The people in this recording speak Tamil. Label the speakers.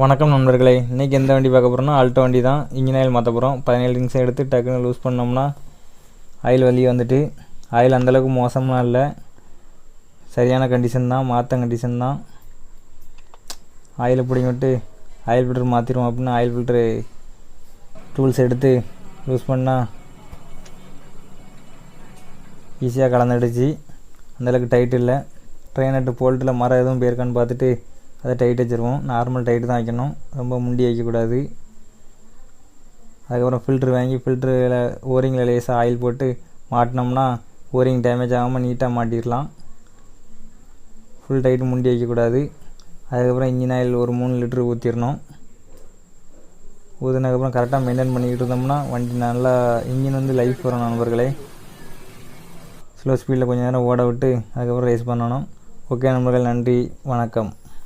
Speaker 1: வணக்கம் நண்பர்களே, இன்றைக்கி எந்த வண்டி பார்க்க போகிறோம்னா ஆல்டோ வண்டி தான். இன்ஜின் ஆயில் மாற்ற போகிறோம். 17 ரிங்ஸை எடுத்து டக்குன்னு லூஸ் பண்ணோம்னா ஆயில் வெளியே வந்துட்டு, ஆயில் அந்தளவுக்கு மோசமாக இல்லை, சரியான கண்டிஷன் தான், மாற்ற கண்டிஷன் தான். ஆயிலை பிடிங்கி விட்டு ஆயில் ஃபில்டர் மாற்றிடுவோம். அப்படின்னா ஆயில் ஃபில்டரு டூல்ஸ் எடுத்து லூஸ் பண்ணால் ஈஸியாக கலந்துடுச்சு. அந்தளவுக்கு டைட் இல்லை. ட்ரெயினட்டு போல்ட்டில் மரம் எதுவும் போயிருக்கான்னு பார்த்துட்டு அதை டைட் வச்சுருவோம். நார்மல் டைட்டு தான் வைக்கணும், ரொம்ப முண்டி வைக்கக்கூடாது. அதுக்கப்புறம் ஃபில்ட்ரு வாங்கி ஃபில்ட்ரில் ஓரிங்கில் லேசாக ஆயில் போட்டு மாட்டினோம்னா ஓரிங் டேமேஜ் ஆகாமல் நீட்டாக மாட்டிடலாம். ஃபுல் டைட்டு முண்டி வைக்கக்கூடாது. அதுக்கப்புறம் இன்ஜின் ஆயில் ஒரு 3 லிட்டரு ஊற்றிடணும். ஊற்றினதுக்கப்புறம் கரெக்டாக மெயின்டைன் பண்ணிக்கிட்டு இருந்தோம்னா வண்டி நல்லா இன்ஜின் லைஃப் வரும் நண்பர்களே. ஸ்லோ ஸ்பீடில் கொஞ்சம் நேரம் ஓட விட்டு அதுக்கப்புறம் ரேஸ் பண்ணணும். ஓகே நண்பர்கள், நன்றி, வணக்கம்.